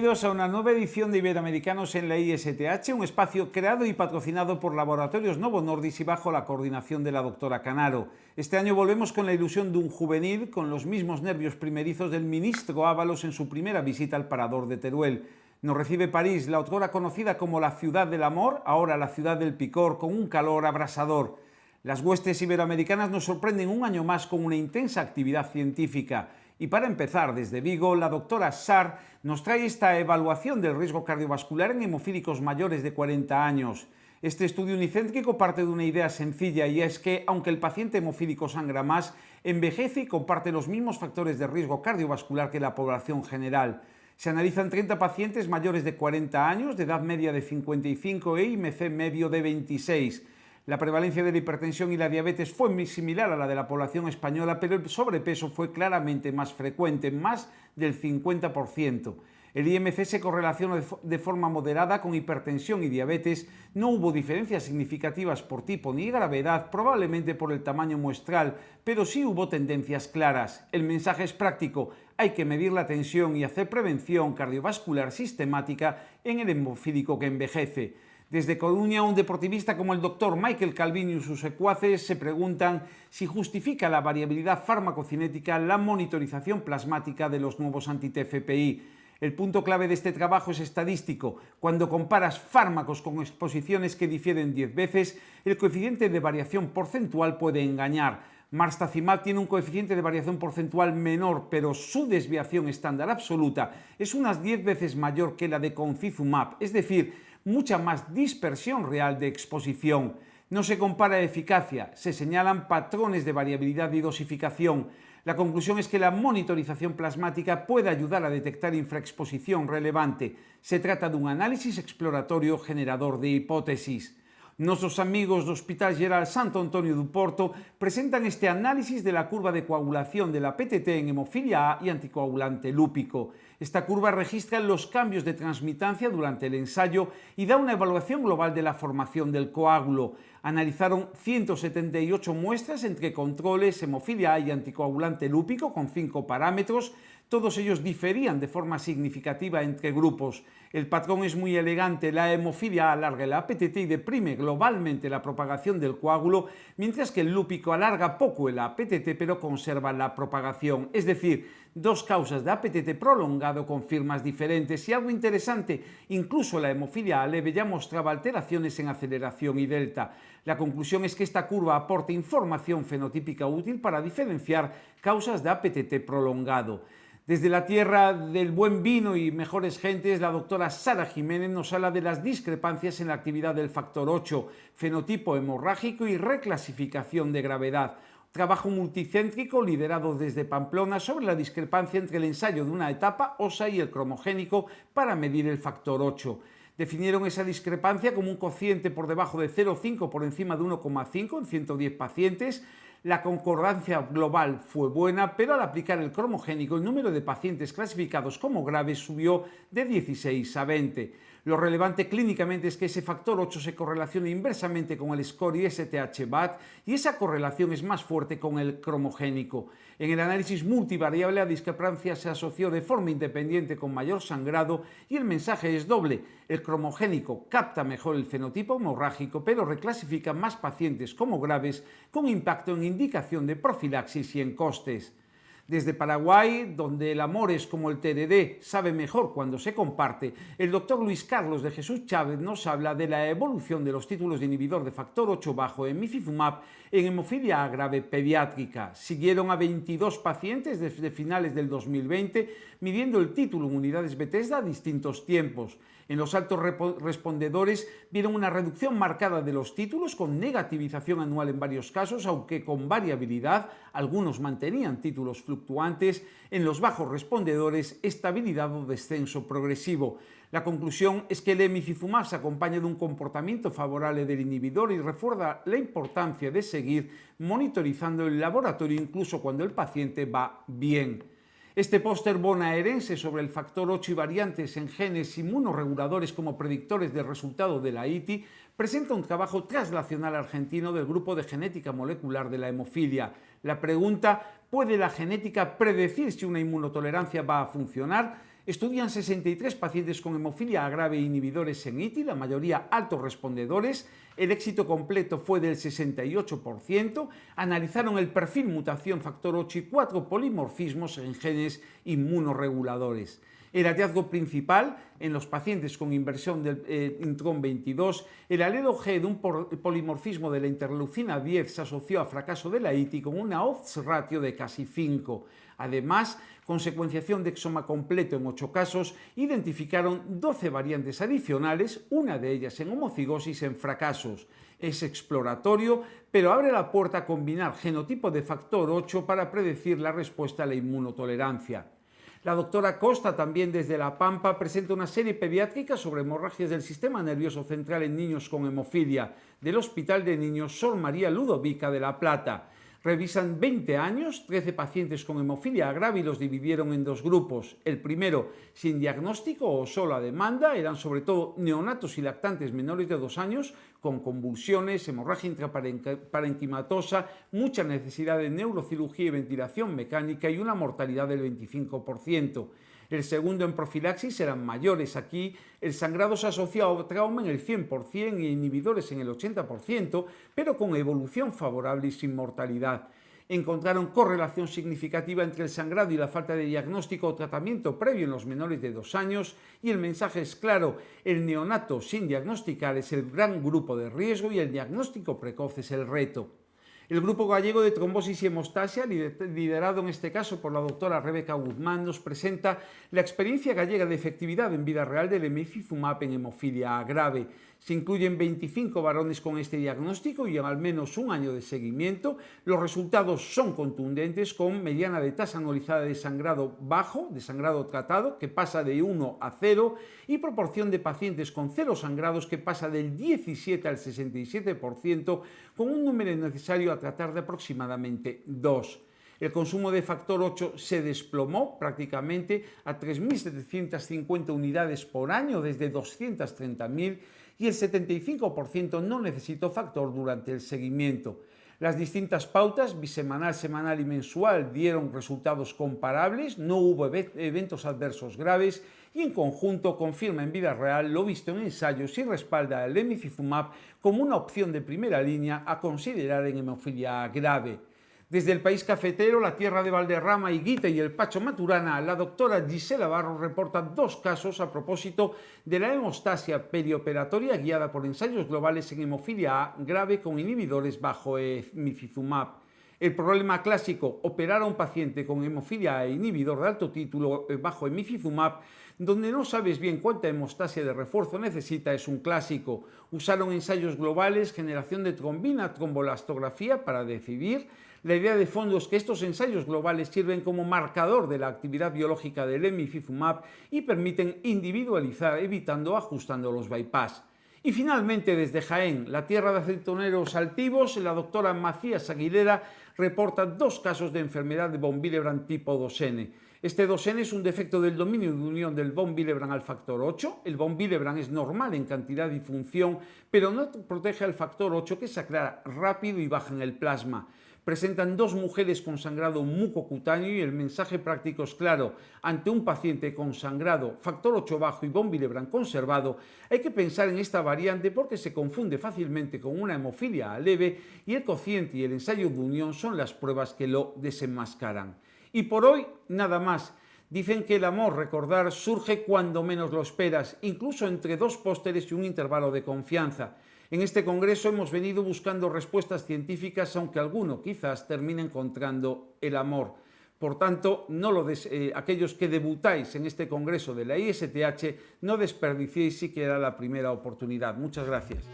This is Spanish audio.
Bienvenidos a una nueva edición de Iberoamericanos en la ISTH, un espacio creado y patrocinado por Laboratorios Novo Nordisk y bajo la coordinación de la doctora Canaro. Este año volvemos con la ilusión de un juvenil con los mismos nervios primerizos del ministro Ábalos en su primera visita al Parador de Teruel. Nos recibe París, la otrora conocida como la ciudad del amor, ahora la ciudad del picor, con un calor abrasador. Las huestes iberoamericanas nos sorprenden un año más con una intensa actividad científica. Y para empezar, desde Vigo, la doctora Sar nos trae esta evaluación del riesgo cardiovascular en hemofílicos mayores de 40 años. Este estudio unicéntrico parte de una idea sencilla y es que, aunque el paciente hemofílico sangra más, envejece y comparte los mismos factores de riesgo cardiovascular que la población general. Se analizan 30 pacientes mayores de 40 años, de edad media de 55 e IMC medio de 26. La prevalencia de la hipertensión y la diabetes fue muy similar a la de la población española, pero el sobrepeso fue claramente más frecuente, más del 50%. El IMC se correlaciona de forma moderada con hipertensión y diabetes. No hubo diferencias significativas por tipo ni gravedad, probablemente por el tamaño muestral, pero sí hubo tendencias claras. El mensaje es práctico: hay que medir la tensión y hacer prevención cardiovascular sistemática en el hemofílico que envejece. Desde Coruña, un deportivista como el doctor Michael Calvino y sus secuaces se preguntan si justifica la variabilidad farmacocinética la monitorización plasmática de los nuevos anti-TFPI. El punto clave de este trabajo es estadístico. Cuando comparas fármacos con exposiciones que difieren 10 veces, el coeficiente de variación porcentual puede engañar. Marstacimab tiene un coeficiente de variación porcentual menor, pero su desviación estándar absoluta es unas 10 veces mayor que la de concizumab, es decir, mucha más dispersión real de exposición. No se compara eficacia, se señalan patrones de variabilidad y dosificación. La conclusión es que la monitorización plasmática puede ayudar a detectar infraexposición relevante. Se trata de un análisis exploratorio generador de hipótesis. Nuestros amigos del Hospital Geral Santo Antonio do Porto presentan este análisis de la curva de coagulación de la PTT en hemofilia A y anticoagulante lúpico. Esta curva registra los cambios de transmitancia durante el ensayo y da una evaluación global de la formación del coágulo. Analizaron 178 muestras entre controles, hemofilia A y anticoagulante lúpico con 5 parámetros. Todos ellos diferían de forma significativa entre grupos. El patrón es muy elegante: la hemofilia alarga la APTT y deprime globalmente la propagación del coágulo, mientras que el lúpico alarga poco el APTT pero conserva la propagación. Es decir, dos causas de APTT prolongado con firmas diferentes. Y algo interesante, incluso la hemofilia A leve ya mostraba alteraciones en aceleración y delta. La conclusión es que esta curva aporta información fenotípica útil para diferenciar causas de APTT prolongado. Desde la tierra del buen vino y mejores gentes, la doctora Sara Jiménez nos habla de las discrepancias en la actividad del factor 8, fenotipo hemorrágico y reclasificación de gravedad. Trabajo multicéntrico liderado desde Pamplona sobre la discrepancia entre el ensayo de una etapa ósea y el cromogénico para medir el factor 8. Definieron esa discrepancia como un cociente por debajo de 0,5 por encima de 1,5 en 110 pacientes. La concordancia global fue buena, pero al aplicar el cromogénico, el número de pacientes clasificados como graves subió de 16 a 20. Lo relevante clínicamente es que ese factor 8 se correlaciona inversamente con el score ISTH-BAT y esa correlación es más fuerte con el cromogénico. En el análisis multivariable, la discrepancia se asoció de forma independiente con mayor sangrado y el mensaje es doble. El cromogénico capta mejor el fenotipo hemorrágico, pero reclasifica más pacientes como graves, con impacto en indicación de profilaxis y en costes. Desde Paraguay, donde el amor es como el TDD, sabe mejor cuando se comparte, el doctor Luis Carlos de Jesús Chávez nos habla de la evolución de los títulos de inhibidor de factor 8 bajo en mififumab en hemofilia A grave pediátrica. Siguieron a 22 pacientes desde finales del 2020, midiendo el título en unidades Bethesda a distintos tiempos. En los altos respondedores vieron una reducción marcada de los títulos con negativización anual en varios casos, aunque con variabilidad. Algunos mantenían títulos fluctuantes. En los bajos respondedores, estabilidad o descenso progresivo. La conclusión es que el emicizumab se acompaña de un comportamiento favorable del inhibidor y refuerza la importancia de seguir monitorizando el laboratorio incluso cuando el paciente va bien. Este póster bonaerense sobre el factor 8 y variantes en genes inmunorreguladores como predictores del resultado de la ITI presenta un trabajo translacional argentino del grupo de genética molecular de la hemofilia. La pregunta: ¿puede la genética predecir si una inmunotolerancia va a funcionar? Estudian 63 pacientes con hemofilia grave e inhibidores en ITI, la mayoría altos respondedores. El éxito completo fue del 68%. Analizaron el perfil mutación factor 8 y 4 polimorfismos en genes inmunoreguladores. El hallazgo principal en los pacientes con inversión del intrón 22, el alelo G de un polimorfismo de la interleucina 10 se asoció a fracaso de la ITI con una odds ratio de casi 5. Además, con secuenciación de exoma completo en 8 casos, identificaron 12 variantes adicionales, una de ellas en homocigosis en fracasos. Es exploratorio, pero abre la puerta a combinar genotipo de factor 8 para predecir la respuesta a la inmunotolerancia. La doctora Costa, también desde La Pampa, presenta una serie pediátrica sobre hemorragias del sistema nervioso central en niños con hemofilia del Hospital de Niños Sor María Ludovica de La Plata. Revisan 20 años, 13 pacientes con hemofilia grave y los dividieron en dos grupos. El primero sin diagnóstico o solo a demanda, eran sobre todo neonatos y lactantes menores de 2 años con convulsiones, hemorragia intraparenquimatosa, mucha necesidad de neurocirugía y ventilación mecánica y una mortalidad del 25%. El segundo en profilaxis eran mayores. Aquí el sangrado se asoció a trauma en el 100% y inhibidores en el 80%, pero con evolución favorable y sin mortalidad. Encontraron correlación significativa entre el sangrado y la falta de diagnóstico o tratamiento previo en los menores de 2 años y el mensaje es claro: el neonato sin diagnosticar es el gran grupo de riesgo y el diagnóstico precoz es el reto. El Grupo Gallego de Trombosis y Hemostasia, liderado en este caso por la doctora Rebeca Guzmán, nos presenta la experiencia gallega de efectividad en vida real del emicizumab en hemofilia grave. Se incluyen 25 varones con este diagnóstico y en al menos un año de seguimiento. Los resultados son contundentes, con mediana de tasa anualizada de sangrado bajo, de sangrado tratado, que pasa de 1 a 0, y proporción de pacientes con 0 sangrados que pasa del 17 al 67%, con un número necesario a tratar de aproximadamente 2. El consumo de factor 8 se desplomó prácticamente a 3.750 unidades por año desde 230.000 y el 75% no necesitó factor durante el seguimiento. Las distintas pautas, bisemanal, semanal y mensual, dieron resultados comparables, no hubo eventos adversos graves y en conjunto confirma en vida real lo visto en ensayos y respalda el emicizumab como una opción de primera línea a considerar en hemofilia grave. Desde el país cafetero, la tierra de Valderrama, Higuita y el Pacho Maturana, la doctora Gisela Barro reporta 2 casos a propósito de la hemostasia perioperatoria guiada por ensayos globales en hemofilia A grave con inhibidores bajo emicizumab. El problema clásico: operar a un paciente con hemofilia A e inhibidor de alto título bajo emicizumab, donde no sabes bien cuánta hemostasia de refuerzo necesita, es un clásico. Usaron ensayos globales, generación de trombina, trombolastografía para decidir. La idea de fondo es que estos ensayos globales sirven como marcador de la actividad biológica del emicizumab y permiten individualizar, evitando o ajustando los bypass. Y finalmente, desde Jaén, la tierra de aceitoneros altivos, la doctora Macías Aguilera reporta 2 casos de enfermedad de von Willebrand tipo 2N. Este 2N es un defecto del dominio de unión del von Willebrand al factor 8. El von Willebrand es normal en cantidad y función, pero no protege al factor 8, que se aclara rápido y baja en el plasma. Presentan 2 mujeres con sangrado mucocutáneo y el mensaje práctico es claro: ante un paciente con sangrado, factor 8 bajo y von Willebrand conservado, hay que pensar en esta variante porque se confunde fácilmente con una hemofilia leve y el cociente y el ensayo de unión son las pruebas que lo desenmascaran. Y por hoy nada más. Dicen que el amor, recordar, surge cuando menos lo esperas, incluso entre 2 pósteres y un intervalo de confianza. En este congreso hemos venido buscando respuestas científicas, aunque alguno quizás termine encontrando el amor. Por tanto, aquellos que debutáis en este congreso de la ISTH, no desperdiciéis siquiera la primera oportunidad. Muchas gracias.